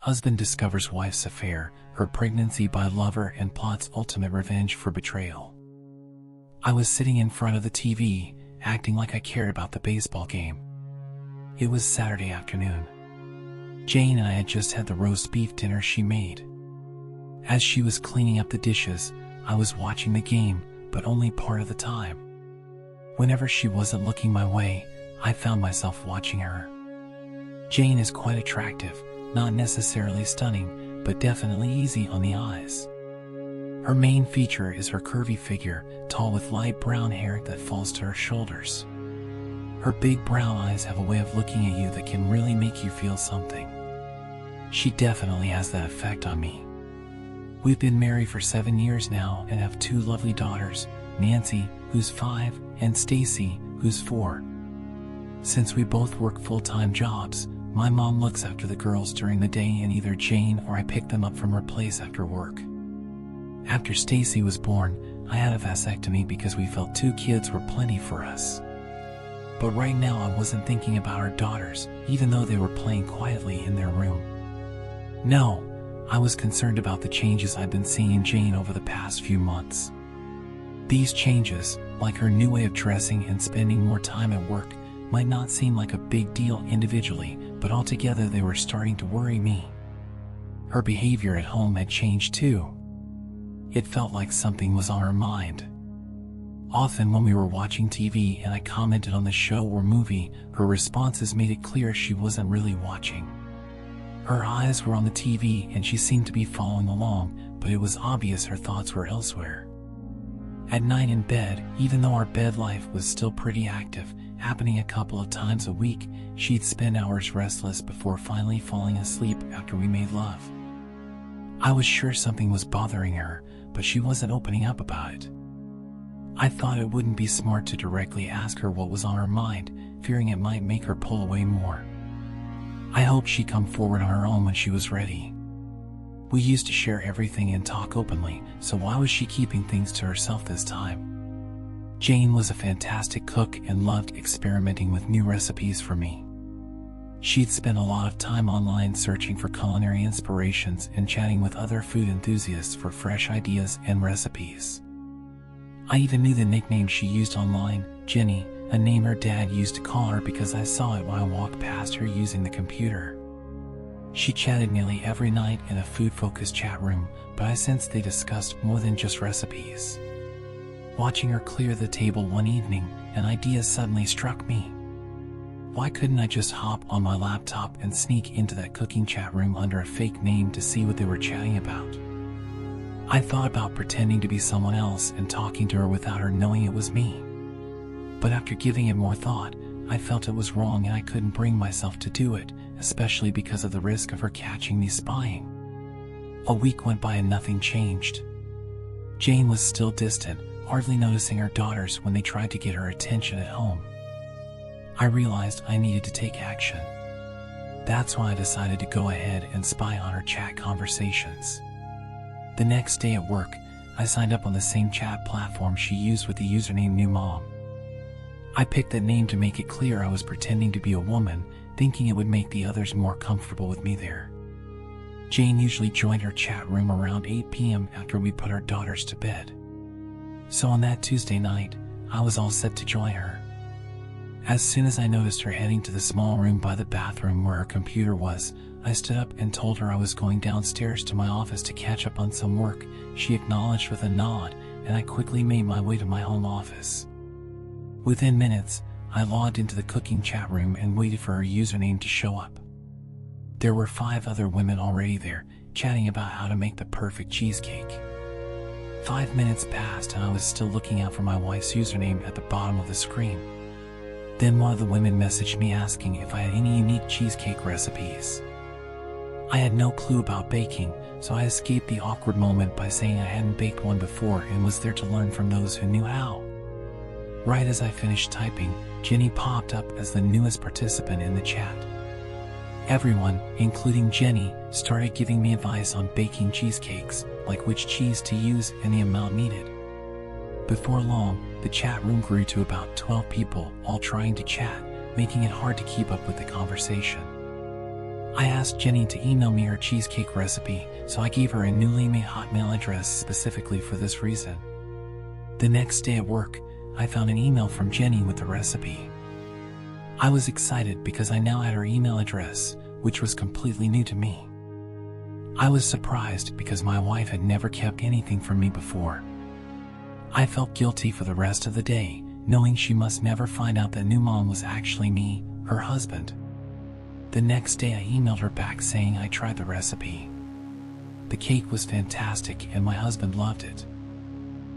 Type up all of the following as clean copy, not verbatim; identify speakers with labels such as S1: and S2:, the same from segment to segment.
S1: Husband discovers wife's affair, her pregnancy by lover, and plots ultimate revenge for betrayal. I was sitting in front of the TV, acting like I cared about the baseball game. It was Saturday afternoon. Jane and I had just had the roast beef dinner she made. As she was cleaning up the dishes, I was watching the game, but only part of the time. Whenever she wasn't looking my way, I found myself watching her. Jane is quite attractive, not necessarily stunning, but definitely easy on the eyes. Her main feature is her curvy figure, tall with light brown hair that falls to her shoulders. Her big brown eyes have a way of looking at you that can really make you feel something. She definitely has that effect on me. We've been married for 7 years now and have 2 lovely daughters, Nancy, who's 5, and Stacy, who's 4. Since we both work full-time jobs, my mom looks after the girls during the day, and either Jane or I pick them up from her place after work. After Stacy was born, I had a vasectomy because we felt 2 kids were plenty for us. But right now I wasn't thinking about our daughters, even though they were playing quietly in their room. No, I was concerned about the changes I'd been seeing in Jane over the past few months. These changes, like her new way of dressing and spending more time at work, might not seem like a big deal individually, but altogether they were starting to worry me. Her behavior at home had changed too. It felt like something was on her mind. Often when we were watching TV and I commented on the show or movie, her responses made it clear she wasn't really watching. Her eyes were on the TV and she seemed to be following along, but it was obvious her thoughts were elsewhere. At night in bed, even though our bed life was still pretty active, happening a couple of times a week, she'd spend hours restless before finally falling asleep after we made love. I was sure something was bothering her, but she wasn't opening up about it. I thought it wouldn't be smart to directly ask her what was on her mind, fearing it might make her pull away more. I hoped she'd come forward on her own when she was ready. We used to share everything and talk openly, so why was she keeping things to herself this time? Jane was a fantastic cook and loved experimenting with new recipes for me. She'd spent a lot of time online searching for culinary inspirations and chatting with other food enthusiasts for fresh ideas and recipes. I even knew the nickname she used online, Jenny, a name her dad used to call her because I saw it when I walked past her using the computer. She chatted nearly every night in a food-focused chat room, but I sensed they discussed more than just recipes. Watching her clear the table one evening, an idea suddenly struck me. Why couldn't I just hop on my laptop and sneak into that cooking chat room under a fake name to see what they were chatting about? I thought about pretending to be someone else and talking to her without her knowing it was me. But after giving it more thought, I felt it was wrong and I couldn't bring myself to do it, especially because of the risk of her catching me spying. A week went by and nothing changed. Jane was still distant, hardly noticing her daughters when they tried to get her attention at home. I realized I needed to take action. That's why I decided to go ahead and spy on her chat conversations. The next day at work, I signed up on the same chat platform she used with the username New Mom. I picked that name to make it clear I was pretending to be a woman, thinking it would make the others more comfortable with me there. Jane usually joined her chat room around 8 p.m. after we put our daughters to bed. So on that Tuesday night, I was all set to join her. As soon as I noticed her heading to the small room by the bathroom where her computer was, I stood up and told her I was going downstairs to my office to catch up on some work. She acknowledged with a nod, and I quickly made my way to my home office. Within minutes, I logged into the cooking chat room and waited for her username to show up. There were 5 other women already there, chatting about how to make the perfect cheesecake. 5 minutes passed and I was still looking out for my wife's username at the bottom of the screen. Then one of the women messaged me asking if I had any unique cheesecake recipes. I had no clue about baking, so I escaped the awkward moment by saying I hadn't baked one before and was there to learn from those who knew how. Right as I finished typing, Jenny popped up as the newest participant in the chat. Everyone, including Jenny, started giving me advice on baking cheesecakes, like which cheese to use and the amount needed. Before long, the chat room grew to about 12 people, all trying to chat, making it hard to keep up with the conversation. I asked Jenny to email me her cheesecake recipe, so I gave her a newly made Hotmail address specifically for this reason. The next day at work, I found an email from Jenny with the recipe. I was excited because I now had her email address, which was completely new to me. I was surprised because my wife had never kept anything from me before. I felt guilty for the rest of the day, knowing she must never find out that new mom was actually me, her husband. The next day I emailed her back saying I tried the recipe. The cake was fantastic and my husband loved it.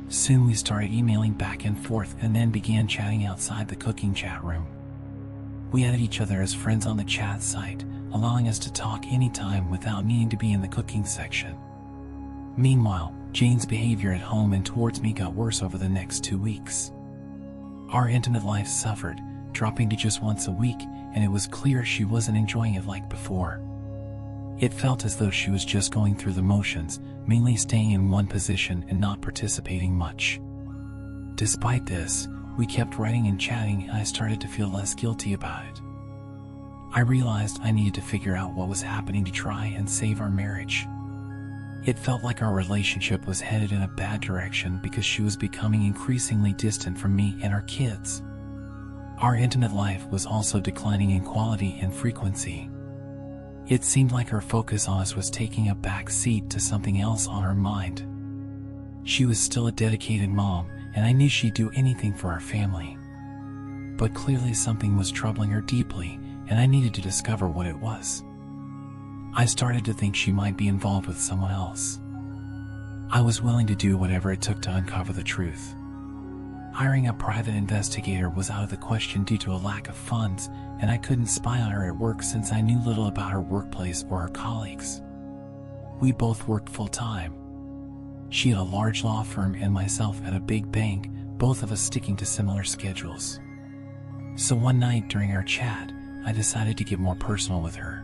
S1: Soon we started emailing back and forth and then began chatting outside the cooking chat room. We added each other as friends on the chat site, allowing us to talk anytime without needing to be in the cooking section. Meanwhile, Jane's behavior at home and towards me got worse over the next 2 weeks. Our intimate life suffered, dropping to just once a week, and it was clear she wasn't enjoying it like before. It felt as though she was just going through the motions, mainly staying in one position and not participating much. Despite this, we kept writing and chatting and I started to feel less guilty about it. I realized I needed to figure out what was happening to try and save our marriage. It felt like our relationship was headed in a bad direction because she was becoming increasingly distant from me and our kids. Our intimate life was also declining in quality and frequency. It seemed like her focus on us was taking a back seat to something else on her mind. She was still a dedicated mom, and I knew she'd do anything for our family. But clearly something was troubling her deeply, and I needed to discover what it was. I started to think she might be involved with someone else. I was willing to do whatever it took to uncover the truth. Hiring a private investigator was out of the question due to a lack of funds, and I couldn't spy on her at work since I knew little about her workplace or her colleagues. We both worked full-time. She had a large law firm and myself at a big bank, both of us sticking to similar schedules. So one night during our chat, I decided to get more personal with her.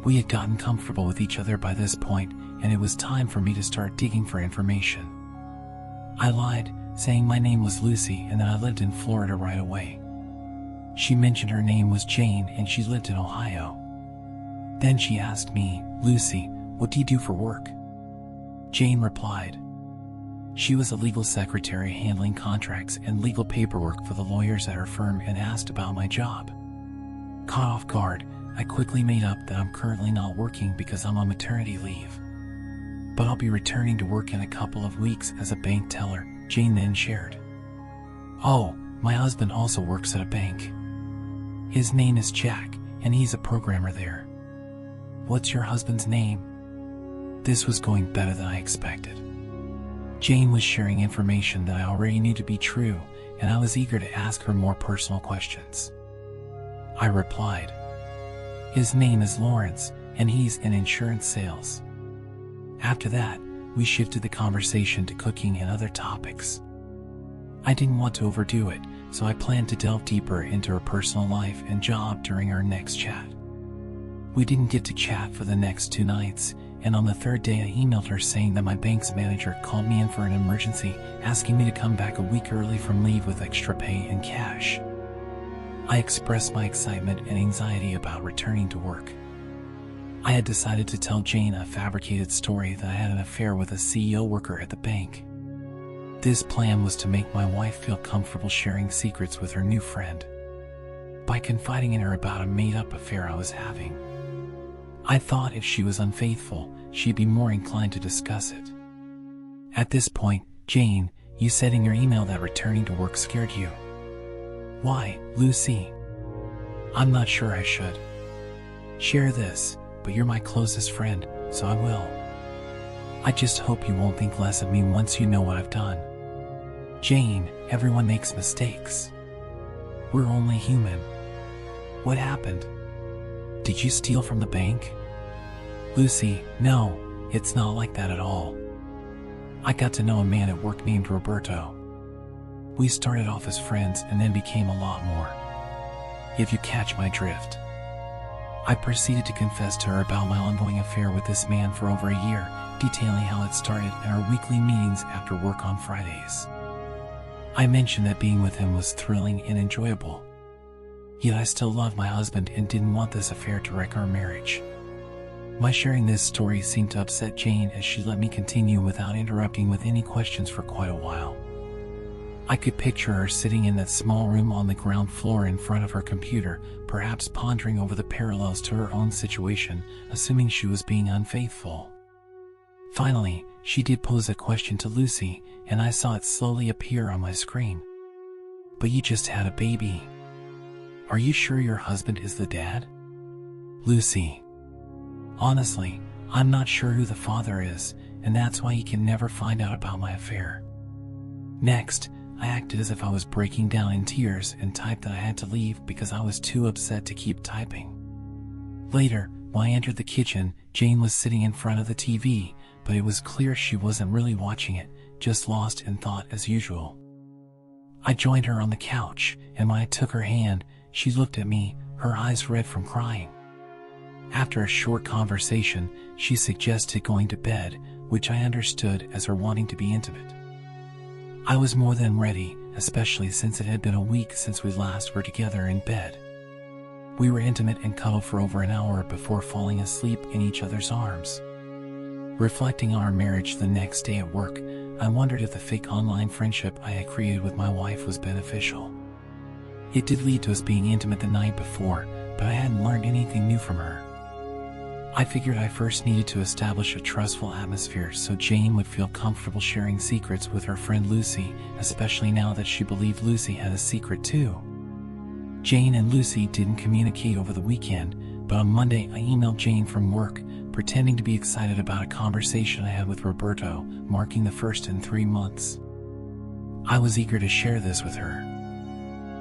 S1: We had gotten comfortable with each other by this point, and it was time for me to start digging for information. I lied, saying my name was Lucy and that I lived in Florida right away. She mentioned her name was Jane and she lived in Ohio. Then she asked me, "Lucy, what do you do for work?" Jane replied. She was a legal secretary handling contracts and legal paperwork for the lawyers at her firm and asked about my job. Caught off guard, I quickly made up that I'm currently not working because I'm on maternity leave. But I'll be returning to work in a couple of weeks as a bank teller, Jane then shared. "Oh, my husband also works at a bank. His name is Jack, and he's a programmer there." "What's your husband's name?" This was going better than I expected. Jane was sharing information that I already knew to be true, and I was eager to ask her more personal questions. I replied, "His name is Lawrence, and he's in insurance sales." After that, we shifted the conversation to cooking and other topics. I didn't want to overdo it, so I planned to delve deeper into her personal life and job during our next chat. We didn't get to chat for the next 2 nights, and on the 3rd day I emailed her saying that my bank's manager called me in for an emergency, asking me to come back a week early from leave with extra pay and cash. I expressed my excitement and anxiety about returning to work. I had decided to tell Jane a fabricated story that I had an affair with a CEO worker at the bank. This plan was to make my wife feel comfortable sharing secrets with her new friend by confiding in her about a made-up affair I was having. I thought if she was unfaithful, she'd be more inclined to discuss it. At this point, "Jane, you said in your email that returning to work scared you." "Why, Lucy?" "I'm not sure I should share this, but you're my closest friend, so I will. I just hope you won't think less of me once you know what I've done." "Jane, everyone makes mistakes. We're only human. What happened? Did you steal from the bank?" "Lucy, no, it's not like that at all. I got to know a man at work named Roberto. We started off as friends and then became a lot more, if you catch my drift." I proceeded to confess to her about my ongoing affair with this man for over a year, detailing how it started and our weekly meetings after work on Fridays. I mentioned that being with him was thrilling and enjoyable. Yet I still loved my husband and didn't want this affair to wreck our marriage. My sharing this story seemed to upset Jane, as she let me continue without interrupting with any questions for quite a while. I could picture her sitting in that small room on the ground floor in front of her computer, perhaps pondering over the parallels to her own situation, assuming she was being unfaithful. Finally, she did pose a question to Lucy, and I saw it slowly appear on my screen. "But you just had a baby. Are you sure your husband is the dad?" Lucy: "Honestly, I'm not sure who the father is, and that's why he can never find out about my affair." Next, I acted as if I was breaking down in tears and typed that I had to leave because I was too upset to keep typing. Later, when I entered the kitchen, Jane was sitting in front of the TV, but it was clear she wasn't really watching it, just lost in thought as usual. I joined her on the couch, and when I took her hand, she looked at me, her eyes red from crying. After a short conversation, she suggested going to bed, which I understood as her wanting to be intimate. I was more than ready, especially since it had been a week since we last were together in bed. We were intimate and cuddled for over an hour before falling asleep in each other's arms. Reflecting on our marriage the next day at work, I wondered if the fake online friendship I had created with my wife was beneficial. It did lead to us being intimate the night before, but I hadn't learned anything new from her. I figured I first needed to establish a trustful atmosphere so Jane would feel comfortable sharing secrets with her friend Lucy, especially now that she believed Lucy had a secret too. Jane and Lucy didn't communicate over the weekend, but on Monday I emailed Jane from work, pretending to be excited about a conversation I had with Roberto, marking the first in 3 months. I was eager to share this with her.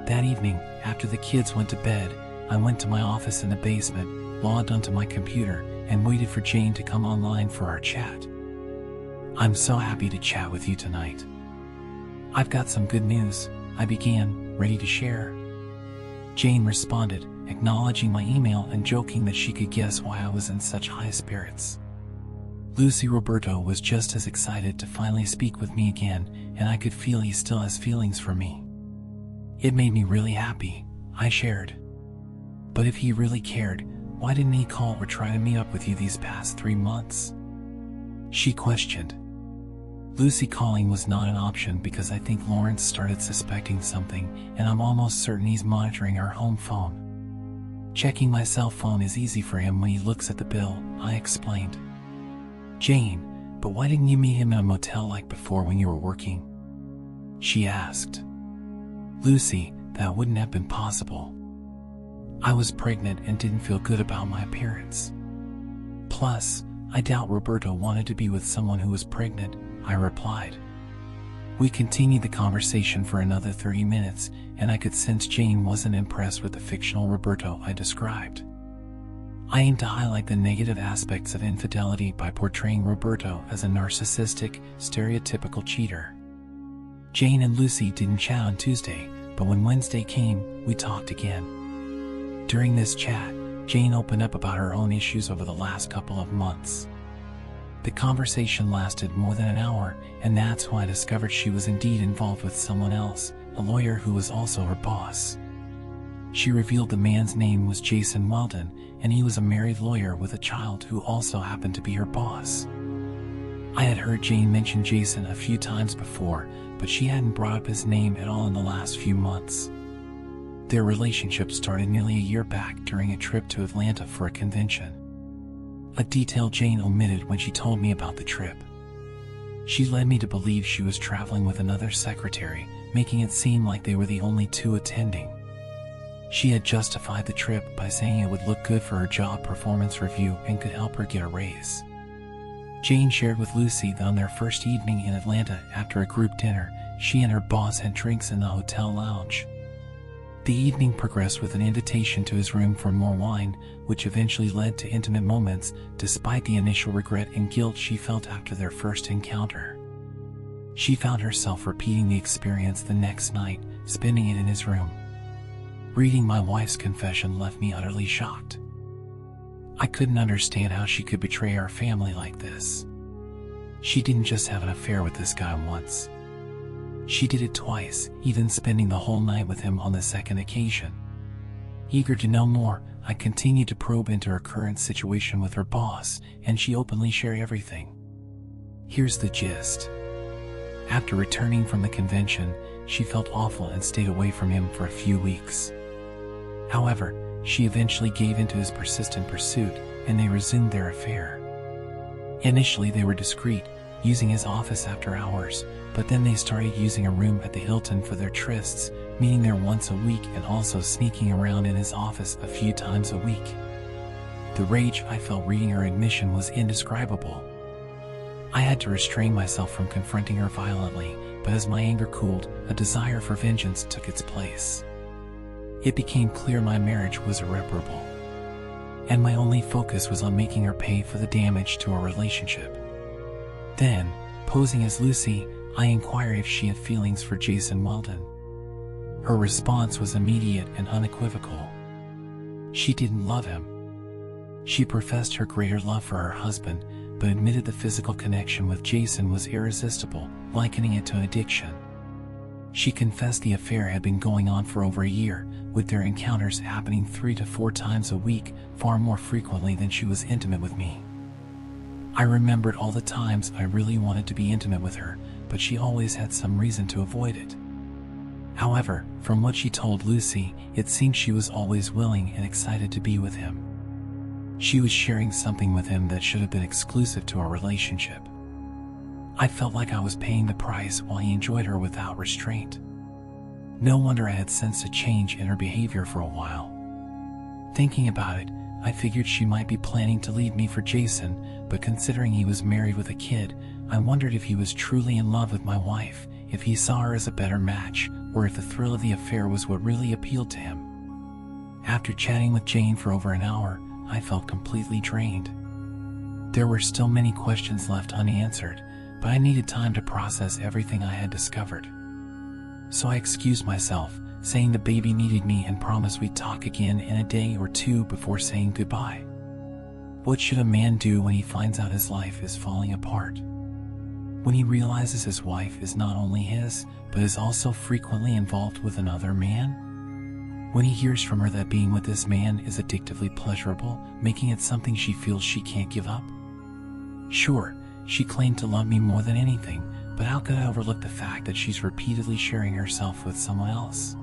S1: That evening, after the kids went to bed, I went to my office in the basement, logged onto my computer, and waited for Jane to come online for our chat. "I'm so happy to chat with you tonight. I've got some good news," I began, ready to share. Jane responded, acknowledging my email and joking that she could guess why I was in such high spirits. Lucy Roberto was just as excited to finally speak with me again, and I could feel he still has feelings for me. "It made me really happy," I shared. "But if he really cared, why didn't he call or try to meet up with you these past 3 months?" she questioned. Lucy calling was not an option because I think Lawrence started suspecting something, and I'm almost certain he's monitoring our home phone. "Checking my cell phone is easy for him when he looks at the bill," I explained. "Jane, but why didn't you meet him in a motel like before when you were working?" she asked. "Lucy, that wouldn't have been possible. I was pregnant and didn't feel good about my appearance. Plus, I doubt Roberto wanted to be with someone who was pregnant," I replied. We continued the conversation for another 30 minutes, and I could sense Jane wasn't impressed with the fictional Roberto I described. I aimed to highlight the negative aspects of infidelity by portraying Roberto as a narcissistic, stereotypical cheater. Jane and Lucy didn't chat on Tuesday, but when Wednesday came, we talked again. During this chat, Jane opened up about her own issues over the last couple of months. The conversation lasted more than an hour, and that's when I discovered she was indeed involved with someone else, a lawyer who was also her boss. She revealed the man's name was Jason Weldon, and he was a married lawyer with a child who also happened to be her boss. I had heard Jane mention Jason a few times before, but she hadn't brought up his name at all in the last few months. Their relationship started nearly a year back during a trip to Atlanta for a convention. A detail Jane omitted when she told me about the trip. She led me to believe she was traveling with another secretary, making it seem like they were the only two attending. She had justified the trip by saying it would look good for her job performance review and could help her get a raise. Jane shared with Lucy that on their first evening in Atlanta after a group dinner, she and her boss had drinks in the hotel lounge. The evening progressed with an invitation to his room for more wine, which eventually led to intimate moments, despite the initial regret and guilt she felt after their first encounter. She found herself repeating the experience the next night, spending it in his room. Reading my wife's confession left me utterly shocked. I couldn't understand how she could betray our family like this. She didn't just have an affair with this guy once. She did it twice, even spending the whole night with him on the second occasion. Eager to know more, I continued to probe into her current situation with her boss, and she openly shared everything. Here's the gist. After returning from the convention, she felt awful and stayed away from him for a few weeks. However, she eventually gave in to his persistent pursuit, and they resumed their affair. Initially, they were discreet, using his office after hours, but then they started using a room at the Hilton for their trysts, meeting there once a week and also sneaking around in his office a few times a week. The rage I felt reading her admission was indescribable. I had to restrain myself from confronting her violently, but as my anger cooled, a desire for vengeance took its place. It became clear my marriage was irreparable, and my only focus was on making her pay for the damage to our relationship. Then, posing as Lucy, I inquired if she had feelings for Jason Weldon. Her response was immediate and unequivocal. She didn't love him. She professed her greater love for her husband, but admitted the physical connection with Jason was irresistible, likening it to an addiction. She confessed the affair had been going on for over a year, with their encounters happening 3 to 4 times a week, far more frequently than she was intimate with me. I remembered all the times I really wanted to be intimate with her, but she always had some reason to avoid it. However, from what she told Lucy, it seemed she was always willing and excited to be with him. She was sharing something with him that should have been exclusive to our relationship. I felt like I was paying the price while he enjoyed her without restraint. No wonder I had sensed a change in her behavior for a while. Thinking about it, I figured she might be planning to leave me for Jason, but considering he was married with a kid, I wondered if he was truly in love with my wife, if he saw her as a better match, or if the thrill of the affair was what really appealed to him. After chatting with Jane for over an hour, I felt completely drained. There were still many questions left unanswered, but I needed time to process everything I had discovered. So I excused myself, saying the baby needed me and promised we'd talk again in a day or two before saying goodbye. What should a man do when he finds out his life is falling apart? When he realizes his wife is not only his, but is also frequently involved with another man? When he hears from her that being with this man is addictively pleasurable, making it something she feels she can't give up? Sure, she claimed to love me more than anything, but how could I overlook the fact that she's repeatedly sharing herself with someone else?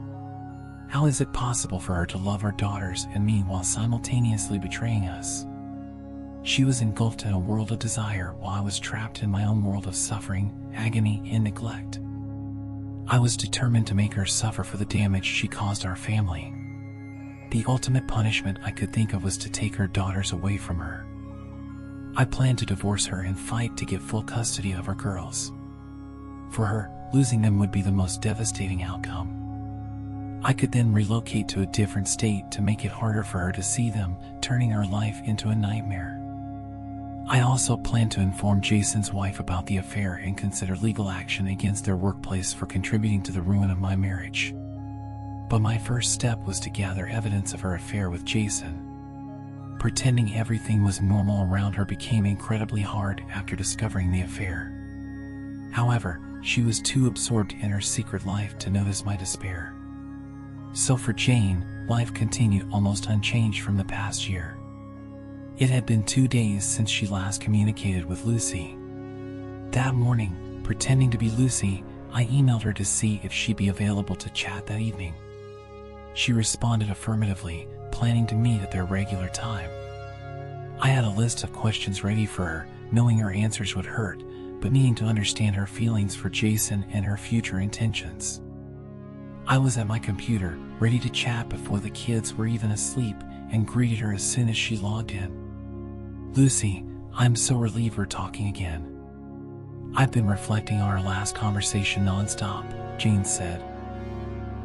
S1: How is it possible for her to love our daughters and me while simultaneously betraying us? She was engulfed in a world of desire while I was trapped in my own world of suffering, agony, and neglect. I was determined to make her suffer for the damage she caused our family. The ultimate punishment I could think of was to take her daughters away from her. I planned to divorce her and fight to get full custody of her girls. For her, losing them would be the most devastating outcome. I could then relocate to a different state to make it harder for her to see them, turning her life into a nightmare. I also planned to inform Jason's wife about the affair and consider legal action against their workplace for contributing to the ruin of my marriage. But my first step was to gather evidence of her affair with Jason. Pretending everything was normal around her became incredibly hard after discovering the affair. However, she was too absorbed in her secret life to notice my despair. So for Jane, life continued almost unchanged from the past year. It had been 2 days since she last communicated with Lucy. That morning, pretending to be Lucy, I emailed her to see if she'd be available to chat that evening. She responded affirmatively, planning to meet at their regular time. I had a list of questions ready for her, knowing her answers would hurt, but needing to understand her feelings for Jason and her future intentions. I was at my computer, ready to chat before the kids were even asleep, and greeted her as soon as she logged in. "Lucy, I'm so relieved we're talking again. I've been reflecting on our last conversation nonstop," Jane said.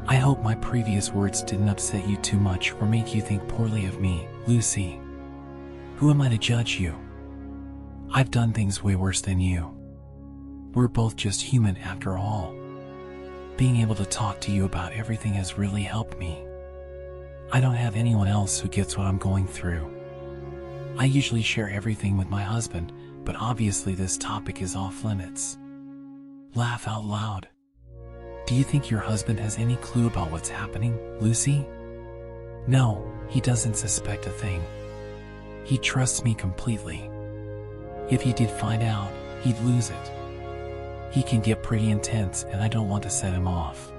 S1: "I hope my previous words didn't upset you too much or make you think poorly of me, Lucy. Who am I to judge you? I've done things way worse than you. We're both just human after all. Being able to talk to you about everything has really helped me. I don't have anyone else who gets what I'm going through. I usually share everything with my husband, but obviously this topic is off limits." Laugh out loud. "Do you think your husband has any clue about what's happening, Lucy?" No, he doesn't suspect a thing. He trusts me completely. If he did find out, he'd lose it. He can get pretty intense and I don't want to set him off.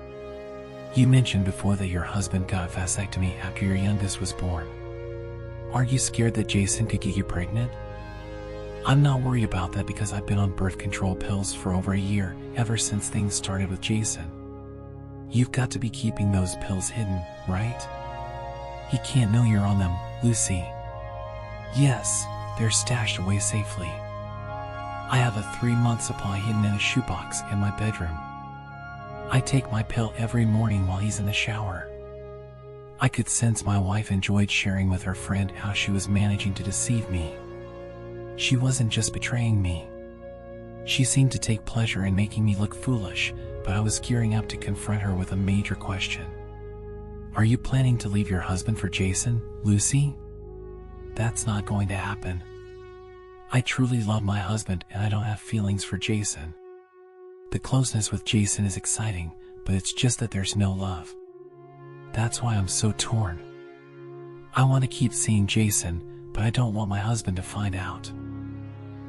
S1: You mentioned before that your husband got a vasectomy after your youngest was born. Are you scared that Jason could get you pregnant? I'm not worried about that because I've been on birth control pills for over a year, ever since things started with Jason. You've got to be keeping those pills hidden, right? He can't know you're on them, Lucy. Yes, they're stashed away safely. I have a 3-month supply hidden in a shoebox in my bedroom. I take my pill every morning while he's in the shower. I could sense my wife enjoyed sharing with her friend how she was managing to deceive me. She wasn't just betraying me. She seemed to take pleasure in making me look foolish, but I was gearing up to confront her with a major question. Are you planning to leave your husband for Jason, Lucy? That's not going to happen. I truly love my husband and I don't have feelings for Jason. The closeness with Jason is exciting, but it's just that there's no love. That's why I'm so torn. I want to keep seeing Jason, but I don't want my husband to find out.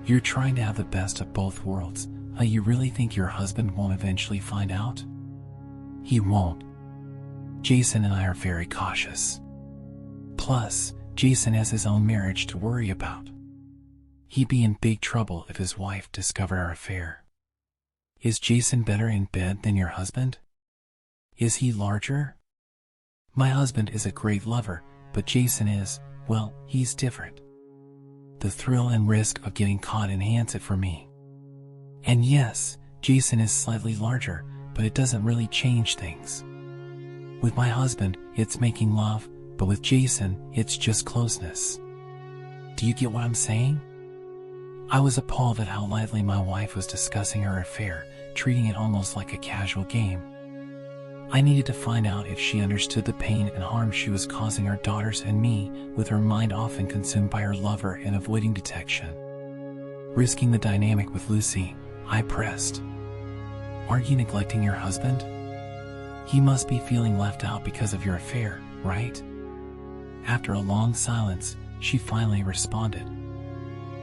S1: You're trying to have the best of both worlds. You really think your husband won't eventually find out? He won't. Jason and I are very cautious. Plus, Jason has his own marriage to worry about. He'd be in big trouble if his wife discovered our affair. Is Jason better in bed than your husband? Is he larger? My husband is a great lover, but Jason is, well, he's different. The thrill and risk of getting caught enhance it for me. And yes, Jason is slightly larger, but it doesn't really change things. With my husband, it's making love, but with Jason, it's just closeness. Do you get what I'm saying? I was appalled at how lightly my wife was discussing her affair, treating it almost like a casual game. I needed to find out if she understood the pain and harm she was causing our daughters and me, with her mind often consumed by her lover and avoiding detection. Risking the dynamic with Lucy, I pressed. Aren't you neglecting your husband? He must be feeling left out because of your affair, right? After a long silence, she finally responded.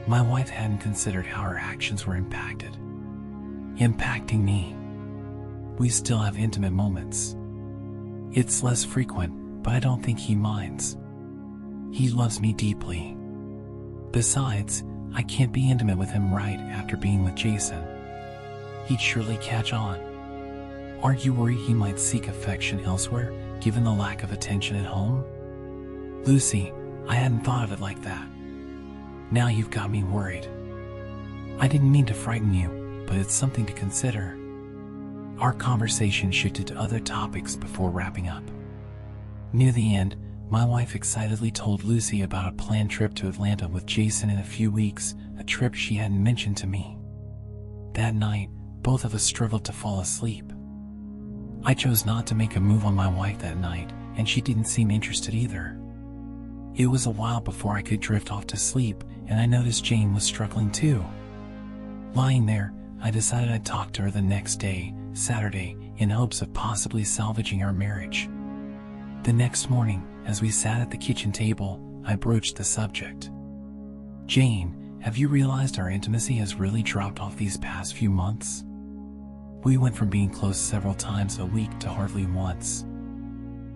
S1: My wife hadn't considered how her actions were impacting me. We still have intimate moments. It's less frequent, but I don't think he minds. He loves me deeply. Besides, I can't be intimate with him right after being with Jason. He'd surely catch on. Aren't you worried he might seek affection elsewhere, given the lack of attention at home? Lucy, I hadn't thought of it like that. Now you've got me worried. I didn't mean to frighten you, but it's something to consider. Our conversation shifted to other topics before wrapping up. Near the end, my wife excitedly told Lucy about a planned trip to Atlanta with Jason in a few weeks, a trip she hadn't mentioned to me. That night, both of us struggled to fall asleep. I chose not to make a move on my wife that night, and she didn't seem interested either. It was a while before I could drift off to sleep, and I noticed Jane was struggling too. Lying there, I decided I'd talk to her the next day, Saturday, in hopes of possibly salvaging our marriage. The next morning, as we sat at the kitchen table, I broached the subject. Jane, have you realized our intimacy has really dropped off these past few months? We went from being close several times a week to hardly once.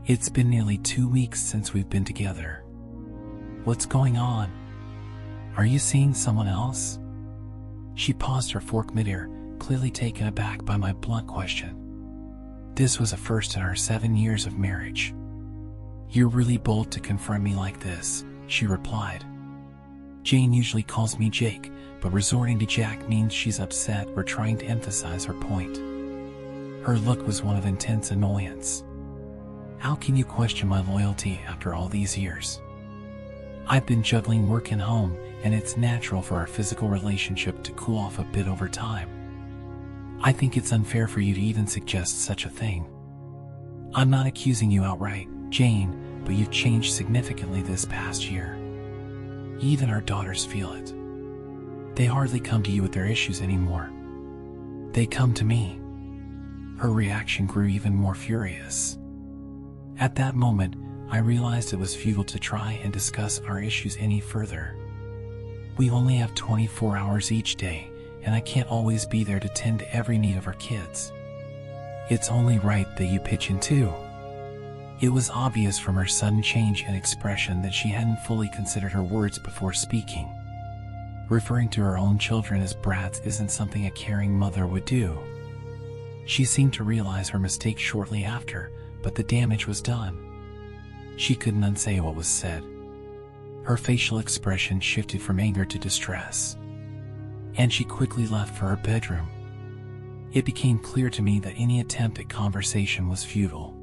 S1: It's been nearly 2 weeks since we've been together. What's going on? Are you seeing someone else? She paused her fork midair, clearly taken aback by my blunt question. This was a first in our 7 years of marriage. You're really bold to confront me like this, she replied. Jane usually calls me Jake, but resorting to Jack means she's upset or trying to emphasize her point. Her look was one of intense annoyance. How can you question my loyalty after all these years? I've been juggling work and home, and it's natural for our physical relationship to cool off a bit over time. I think it's unfair for you to even suggest such a thing. I'm not accusing you outright, Jane, but you've changed significantly this past year. Even our daughters feel it. They hardly come to you with their issues anymore. They come to me. Her reaction grew even more furious. At that moment, I realized it was futile to try and discuss our issues any further. We only have 24 hours each day, and I can't always be there to tend to every need of our kids. It's only right that you pitch in too. It was obvious from her sudden change in expression that she hadn't fully considered her words before speaking. Referring to her own children as brats isn't something a caring mother would do. She seemed to realize her mistake shortly after, but the damage was done. She couldn't unsay what was said. Her facial expression shifted from anger to distress, and she quickly left for her bedroom. It became clear to me that any attempt at conversation was futile.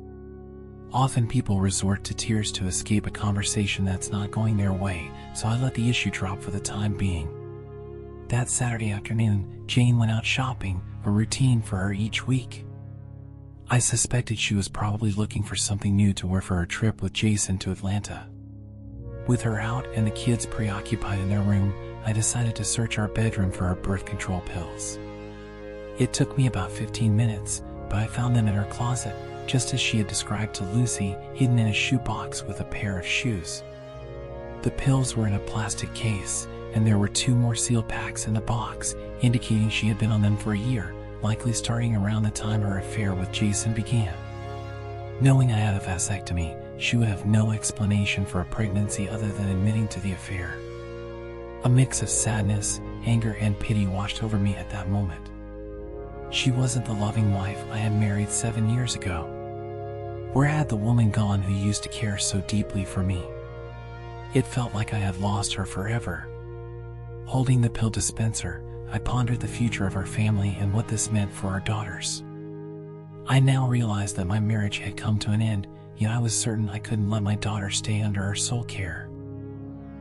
S1: Often people resort to tears to escape a conversation that's not going their way, so I let the issue drop for the time being. That Saturday afternoon, Jane went out shopping, a routine for her each week. I suspected she was probably looking for something new to wear for her trip with Jason to Atlanta. With her out and the kids preoccupied in their room, I decided to search our bedroom for her birth control pills. It took me about 15 minutes, but I found them in her closet, just as she had described to Lucy, hidden in a shoebox with a pair of shoes. The pills were in a plastic case, and there were 2 more sealed packs in the box, indicating she had been on them for a year, likely starting around the time her affair with Jason began. Knowing I had a vasectomy, she would have no explanation for a pregnancy other than admitting to the affair. A mix of sadness, anger, and pity washed over me at that moment. She wasn't the loving wife I had married 7 years ago. Where had the woman gone who used to care so deeply for me? It felt like I had lost her forever. Holding the pill dispenser, I pondered the future of our family and what this meant for our daughters. I now realized that my marriage had come to an end, yet I was certain I couldn't let my daughter stay under her sole care.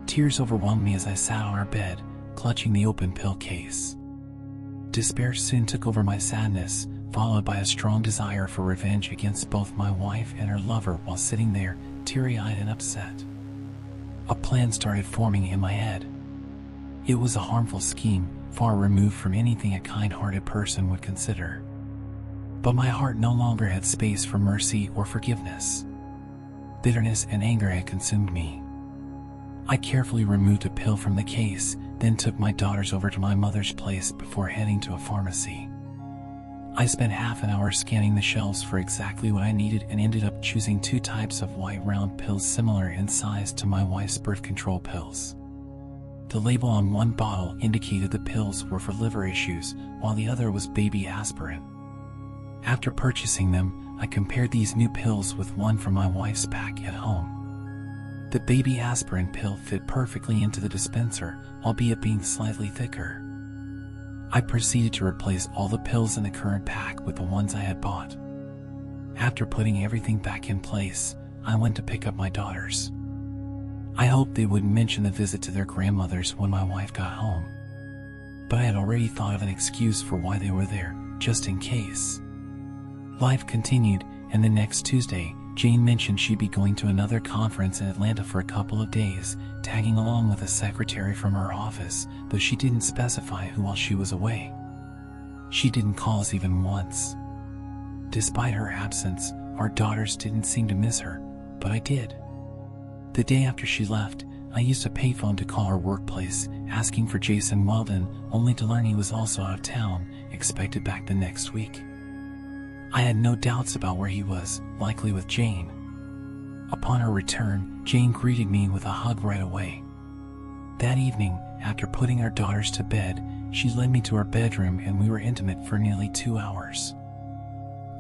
S1: Tears overwhelmed me as I sat on our bed, clutching the open pill case. Despair soon took over my sadness, followed by a strong desire for revenge against both my wife and her lover while sitting there, teary-eyed and upset. A plan started forming in my head. It was a harmful scheme, far removed from anything a kind-hearted person would consider. But my heart no longer had space for mercy or forgiveness. Bitterness and anger had consumed me. I carefully removed a pill from the case, then took my daughters over to my mother's place before heading to a pharmacy. I spent half an hour scanning the shelves for exactly what I needed and ended up choosing 2 types of white round pills similar in size to my wife's birth control pills. The label on one bottle indicated the pills were for liver issues, while the other was baby aspirin. After purchasing them, I compared these new pills with one from my wife's pack at home. The baby aspirin pill fit perfectly into the dispenser, albeit being slightly thicker. I proceeded to replace all the pills in the current pack with the ones I had bought. After putting everything back in place, I went to pick up my daughters. I hoped they wouldn't mention the visit to their grandmother's when my wife got home. But I had already thought of an excuse for why they were there, just in case. Life continued, and the next Tuesday, Jane mentioned she'd be going to another conference in Atlanta for a couple of days, tagging along with a secretary from her office, though she didn't specify who while she was away. She didn't call us even once. Despite her absence, our daughters didn't seem to miss her, but I did. The day after she left, I used a payphone to call her workplace, asking for Jason Weldon, only to learn he was also out of town, expected back the next week. I had no doubts about where he was, likely with Jane. Upon her return, Jane greeted me with a hug right away. That evening, after putting our daughters to bed, she led me to her bedroom and we were intimate for nearly 2 hours.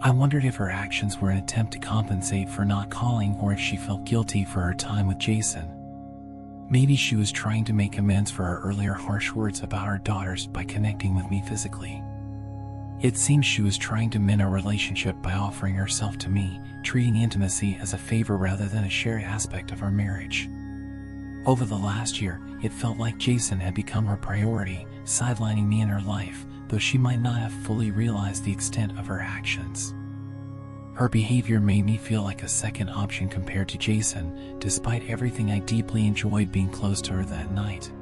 S1: I wondered if her actions were an attempt to compensate for not calling or if she felt guilty for her time with Jason. Maybe she was trying to make amends for her earlier harsh words about our daughters by connecting with me physically. It seems she was trying to mend our relationship by offering herself to me, treating intimacy as a favor rather than a shared aspect of our marriage. Over the last year, it felt like Jason had become her priority, sidelining me in her life, though she might not have fully realized the extent of her actions. Her behavior made me feel like a second option compared to Jason, despite everything I deeply enjoyed being close to her that night.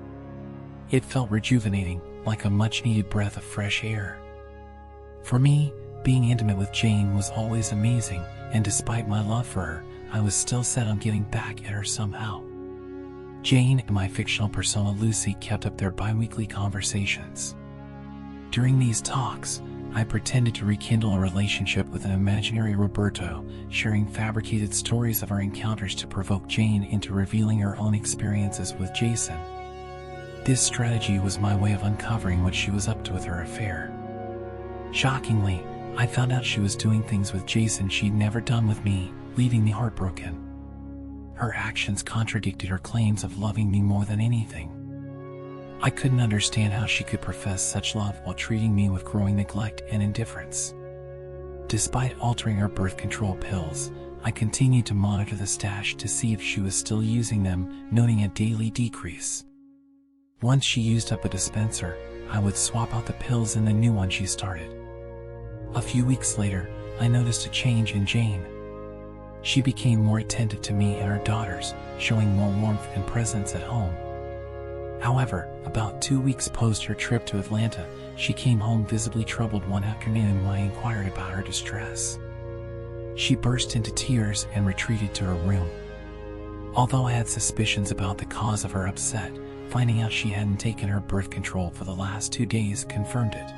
S1: It felt rejuvenating, like a much-needed breath of fresh air. For me, being intimate with Jane was always amazing, and despite my love for her, I was still set on getting back at her somehow. Jane and my fictional persona Lucy kept up their bi-weekly conversations. During these talks, I pretended to rekindle a relationship with an imaginary Roberto, sharing fabricated stories of our encounters to provoke Jane into revealing her own experiences with Jason. This strategy was my way of uncovering what she was up to with her affair. Shockingly, I found out she was doing things with Jason she'd never done with me, leaving me heartbroken. Her actions contradicted her claims of loving me more than anything. I couldn't understand how she could profess such love while treating me with growing neglect and indifference. Despite altering her birth control pills, I continued to monitor the stash to see if she was still using them, noting a daily decrease. Once she used up a dispenser, I would swap out the pills in the new one she started. A few weeks later, I noticed a change in Jane. She became more attentive to me and our daughters, showing more warmth and presence at home. However, about 2 weeks post her trip to Atlanta, she came home visibly troubled one afternoon when I inquired about her distress. She burst into tears and retreated to her room. Although I had suspicions about the cause of her upset, finding out she hadn't taken her birth control for the last 2 days confirmed it.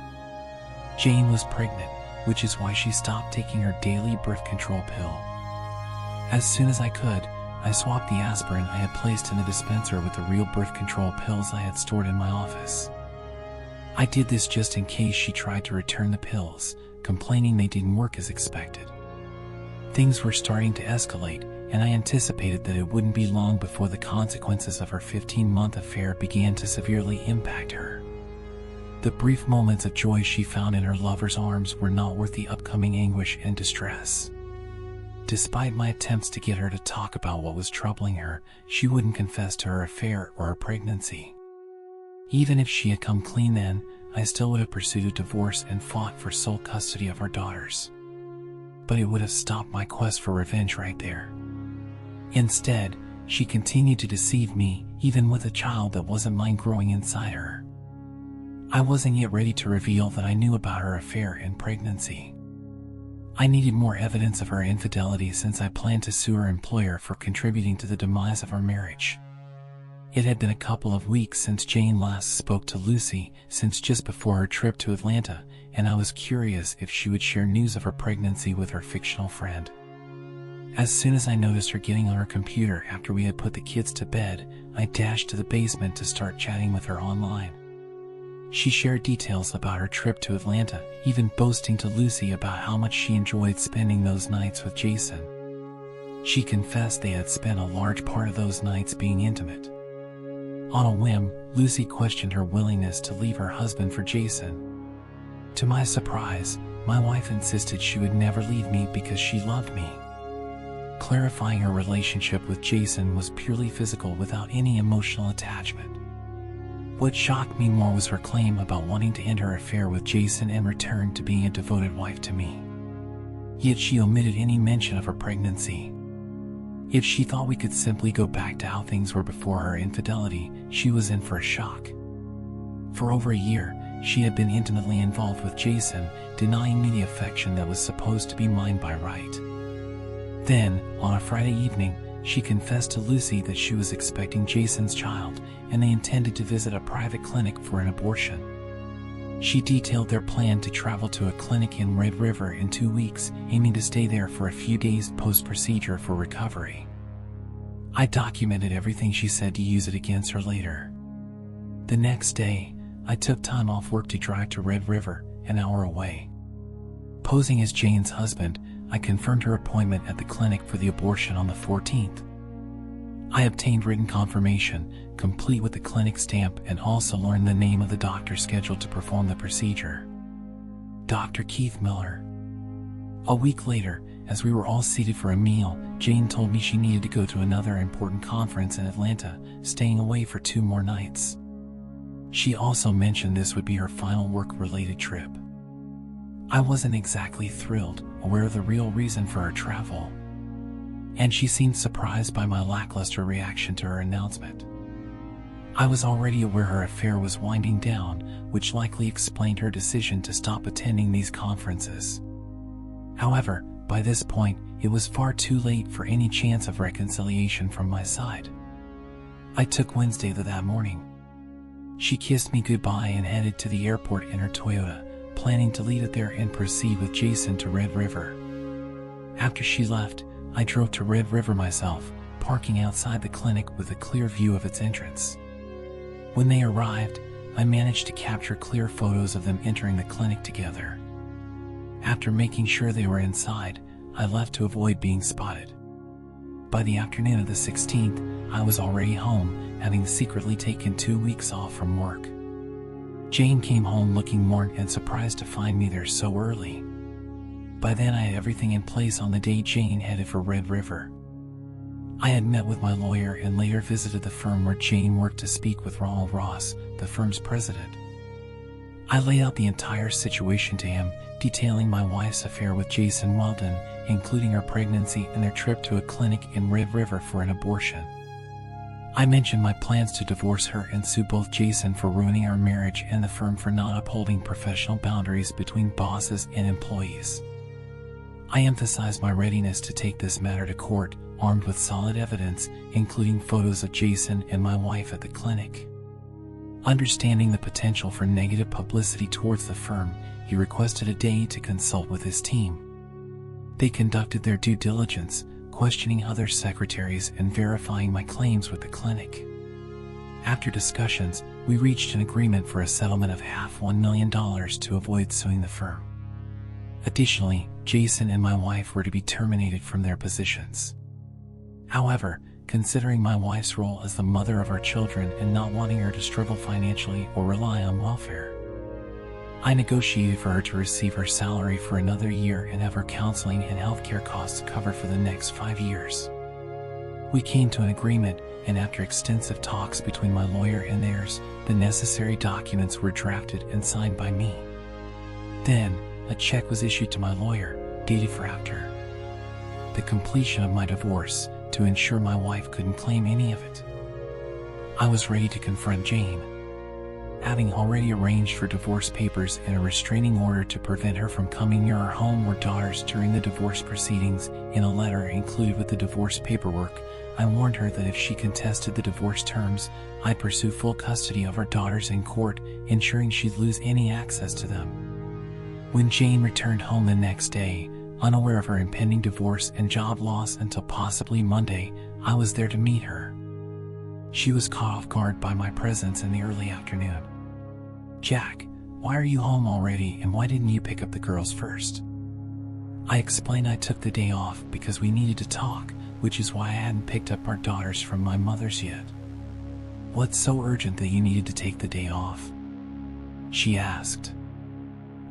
S1: Jane was pregnant, which is why she stopped taking her daily birth control pill. As soon as I could, I swapped the aspirin I had placed in the dispenser with the real birth control pills I had stored in my office. I did this just in case she tried to return the pills, complaining they didn't work as expected. Things were starting to escalate, and I anticipated that it wouldn't be long before the consequences of her 15-month affair began to severely impact her. The brief moments of joy she found in her lover's arms were not worth the upcoming anguish and distress. Despite my attempts to get her to talk about what was troubling her, she wouldn't confess to her affair or her pregnancy. Even if she had come clean then, I still would have pursued a divorce and fought for sole custody of our daughters. But it would have stopped my quest for revenge right there. Instead, she continued to deceive me, even with a child that wasn't mine growing inside her. I wasn't yet ready to reveal that I knew about her affair and pregnancy. I needed more evidence of her infidelity since I planned to sue her employer for contributing to the demise of our marriage. It had been a couple of weeks since Jane last spoke to Lucy, since just before her trip to Atlanta, and I was curious if she would share news of her pregnancy with her fictional friend. As soon as I noticed her getting on her computer after we had put the kids to bed, I dashed to the basement to start chatting with her online. She shared details about her trip to Atlanta, even boasting to Lucy about how much she enjoyed spending those nights with Jason. She confessed they had spent a large part of those nights being intimate. On a whim, Lucy questioned her willingness to leave her husband for Jason. To my surprise, my wife insisted she would never leave me because she loved me. Clarifying her relationship with Jason was purely physical without any emotional attachment. What shocked me more was her claim about wanting to end her affair with Jason and return to being a devoted wife to me. Yet she omitted any mention of her pregnancy. If she thought we could simply go back to how things were before her infidelity, she was in for a shock. For over a year, she had been intimately involved with Jason, denying me the affection that was supposed to be mine by right. Then, on a Friday evening, she confessed to Lucy that she was expecting Jason's child, and they intended to visit a private clinic for an abortion. She detailed their plan to travel to a clinic in Red River in 2 weeks, aiming to stay there for a few days post-procedure for recovery. I documented everything she said to use it against her later. The next day, I took time off work to drive to Red River, an hour away. Posing as Jane's husband, I confirmed her appointment at the clinic for the abortion on the 14th. I obtained written confirmation, complete with the clinic stamp, and also learned the name of the doctor scheduled to perform the procedure. Dr. Keith Miller. A week later, as we were all seated for a meal, Jane told me she needed to go to another important conference in Atlanta, staying away for 2 more nights. She also mentioned this would be her final work-related trip. I wasn't exactly thrilled, aware of the real reason for her travel. And she seemed surprised by my lackluster reaction to her announcement. I was already aware her affair was winding down, which likely explained her decision to stop attending these conferences. However, By this point, it was far too late for any chance of reconciliation from my side. I took Wednesday that morning. She kissed me goodbye and headed to the airport in her Toyota, planning to leave it there and proceed with Jason to Red River. After she left, I drove to Red River myself, parking outside the clinic with a clear view of its entrance. When they arrived, I managed to capture clear photos of them entering the clinic together. After making sure they were inside, I left to avoid being spotted. By the afternoon of the 16th, I was already home, having secretly taken 2 weeks off from work. Jane came home looking worn and surprised to find me there so early. By then I had everything in place on the day Jane headed for Red River. I had met with my lawyer and later visited the firm where Jane worked to speak with Ronald Ross, the firm's president. I laid out the entire situation to him, detailing my wife's affair with Jason Weldon, including her pregnancy and their trip to a clinic in Red River for an abortion. I mentioned my plans to divorce her and sue both Jason for ruining our marriage and the firm for not upholding professional boundaries between bosses and employees. I emphasized my readiness to take this matter to court, armed with solid evidence, including photos of Jason and my wife at the clinic. Understanding the potential for negative publicity towards the firm, he requested a day to consult with his team. They conducted their due diligence, questioning other secretaries and verifying my claims with the clinic. After discussions, we reached an agreement for a settlement of half $1 million to avoid suing the firm. Additionally, Jason and my wife were to be terminated from their positions. However, considering my wife's role as the mother of our children and not wanting her to struggle financially or rely on welfare, I negotiated for her to receive her salary for another year and have her counseling and healthcare costs covered for the next 5 years. We came to an agreement, and after extensive talks between my lawyer and theirs, the necessary documents were drafted and signed by me. Then, a check was issued to my lawyer, dated for after the completion of my divorce, to ensure my wife couldn't claim any of it. I was ready to confront Jane. Having already arranged for divorce papers and a restraining order to prevent her from coming near our home or daughters during the divorce proceedings, in a letter included with the divorce paperwork, I warned her that if she contested the divorce terms, I'd pursue full custody of our daughters in court, ensuring she'd lose any access to them. When Jane returned home the next day, unaware of her impending divorce and job loss until possibly Monday, I was there to meet her. She was caught off guard by my presence in the early afternoon. "Jack, why are you home already and why didn't you pick up the girls first?" I explained I took the day off because we needed to talk, which is why I hadn't picked up our daughters from my mother's yet. "What's so urgent that you needed to take the day off?" she asked.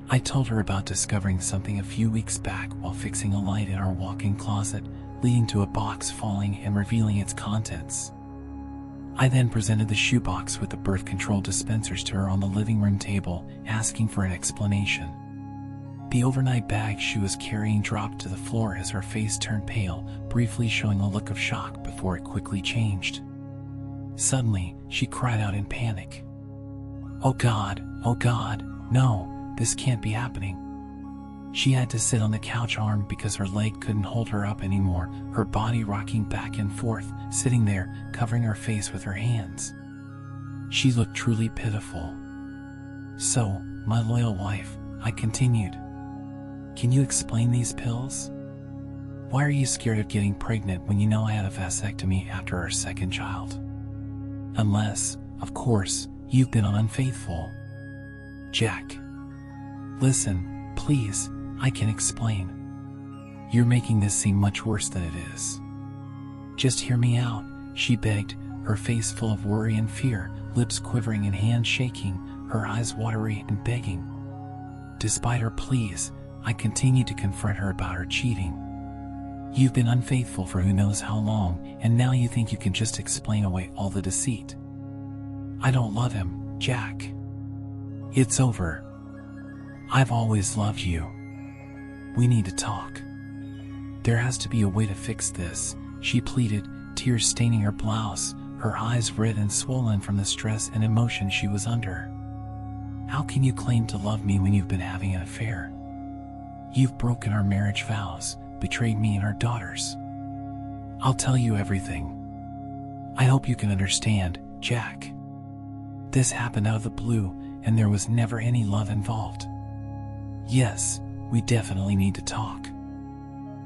S1: I told her about discovering something a few weeks back while fixing a light in our walk-in closet, leading to a box falling and revealing its contents. I then presented the shoebox with the birth control dispensers to her on the living room table, asking for an explanation. The overnight bag she was carrying dropped to the floor as her face turned pale, briefly showing a look of shock before it quickly changed. Suddenly, she cried out in panic. Oh God, no, this can't be happening." She had to sit on the couch arm because her leg couldn't hold her up anymore, her body rocking back and forth, sitting there, covering her face with her hands. She looked truly pitiful. "So, my loyal wife," I continued, "can you explain these pills? Why are you scared of getting pregnant when you know I had a vasectomy after our second child? Unless, of course, you've been unfaithful." "Jack, listen, please, I can explain. You're making this seem much worse than it is. Just hear me out," she begged, her face full of worry and fear, lips quivering and hands shaking, her eyes watery and begging. Despite her pleas, I continued to confront her about her cheating. "You've been unfaithful for who knows how long, and now you think you can just explain away all the deceit. I don't love him, Jack. It's over. I've always loved you. We need to talk. There has to be a way to fix this," she pleaded, tears staining her blouse, her eyes red and swollen from the stress and emotion she was under. "How can you claim to love me when you've been having an affair? You've broken our marriage vows, betrayed me and our daughters. I'll tell you everything. I hope you can understand, Jack. This happened out of the blue, and there was never any love involved. Yes, we definitely need to talk.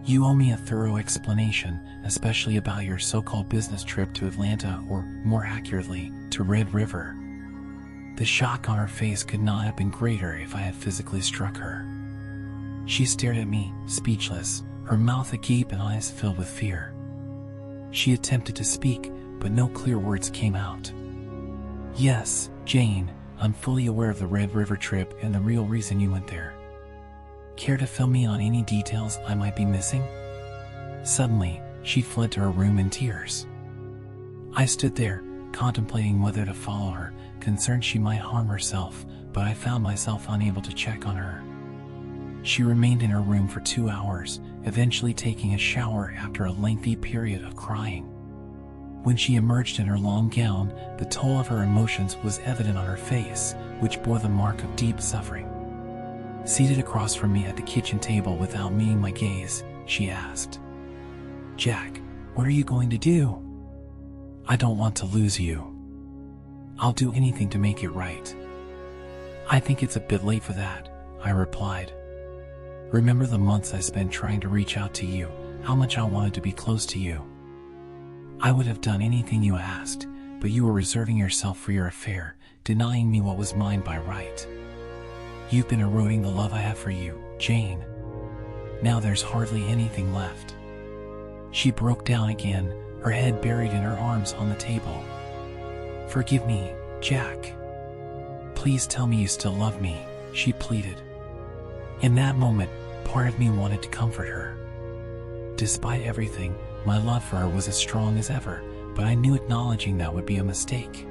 S1: You owe me a thorough explanation, especially about your so-called business trip to Atlanta, or more accurately, to Red River. The shock on her face could not have been greater if I had physically struck her. She stared at me, speechless, her mouth agape and eyes filled with fear. She attempted to speak, but no clear words came out. Yes, Jane, I'm fully aware of the Red River trip and the real reason you went there. Care to fill me on any details I might be missing? Suddenly, she fled to her room in tears. I stood there, contemplating whether to follow her, concerned she might harm herself, but I found myself unable to check on her. She remained in her room for 2 hours, eventually taking a shower after a lengthy period of crying. When she emerged in her long gown, the toll of her emotions was evident on her face, which bore the mark of deep suffering. Seated across from me at the kitchen table without meeting my gaze, she asked, "Jack, what are you going to do?" "I don't want to lose you. I'll do anything to make it right." "I think it's a bit late for that," I replied. "Remember the months I spent trying to reach out to you, how much I wanted to be close to you. I would have done anything you asked, but you were reserving yourself for your affair, denying me what was mine by right. You've been eroding the love I have for you, Jane. Now there's hardly anything left." She broke down again, her head buried in her arms on the table. "Forgive me, Jack. Please tell me you still love me," she pleaded. In that moment, part of me wanted to comfort her. Despite everything, my love for her was as strong as ever, but I knew acknowledging that would be a mistake.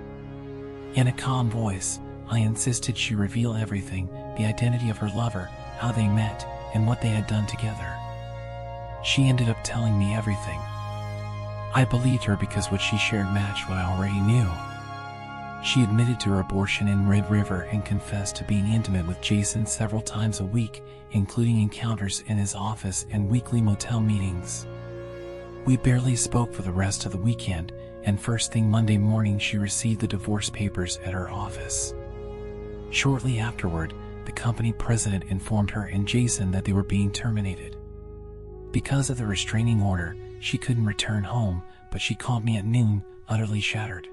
S1: In a calm voice, I insisted she reveal everything, the identity of her lover, how they met, and what they had done together. She ended up telling me everything. I believed her because what she shared matched what I already knew. She admitted to her abortion in Red River and confessed to being intimate with Jason several times a week, including encounters in his office and weekly motel meetings. We barely spoke for the rest of the weekend, and first thing Monday morning she received the divorce papers at her office. Shortly afterward, the company president informed her and Jason that they were being terminated. Because of the restraining order, she couldn't return home, but she called me at noon, utterly shattered.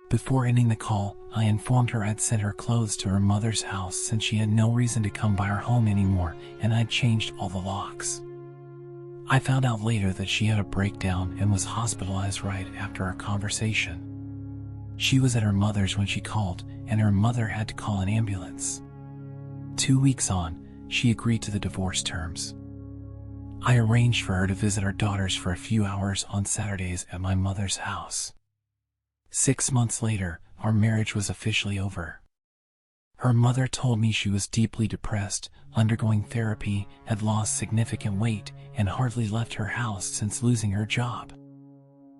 S1: Before ending the call, I informed her I'd sent her clothes to her mother's house since she had no reason to come by her home anymore, and I'd changed all the locks. I found out later that she had a breakdown and was hospitalized right after our conversation. She was at her mother's when she called, and her mother had to call an ambulance. 2 weeks on, she agreed to the divorce terms. I arranged for her to visit our daughters for a few hours on Saturdays at my mother's house. 6 months later, our marriage was officially over. Her mother told me she was deeply depressed, undergoing therapy, had lost significant weight, and hardly left her house since losing her job.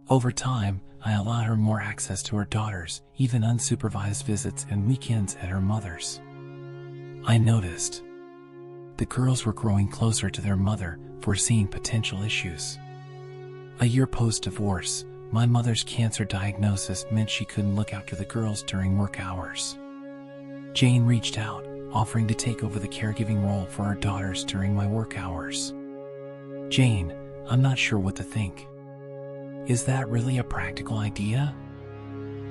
S1: Over time, I allowed her more access to her daughters, even unsupervised visits and weekends at her mother's. I noticed the girls were growing closer to their mother, foreseeing potential issues. A year post-divorce, my mother's cancer diagnosis meant she couldn't look after the girls during work hours. Jane reached out, offering to take over the caregiving role for our daughters during my work hours. "Jane, I'm not sure what to think. Is that really a practical idea?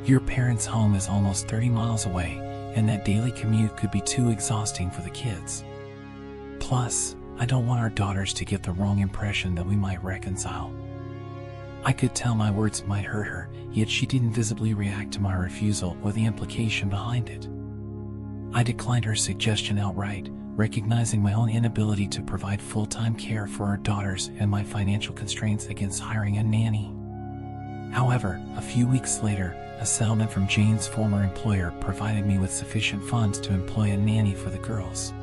S1: Your parents' home is almost 30 miles away, and that daily commute could be too exhausting for the kids. Plus, I don't want our daughters to get the wrong impression that we might reconcile." I could tell my words might hurt her, yet she didn't visibly react to my refusal or the implication behind it. I declined her suggestion outright, recognizing my own inability to provide full-time care for our daughters and my financial constraints against hiring a nanny. However, a few weeks later, a settlement from Jane's former employer provided me with sufficient funds to employ a nanny for the girls.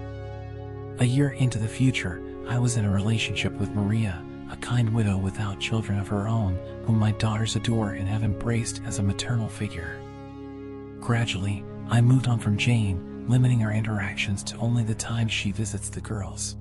S1: A year into the future, I was in a relationship with Maria, a kind widow without children of her own, whom my daughters adore and have embraced as a maternal figure. Gradually, I moved on from Jane, limiting our interactions to only the time she visits the girls.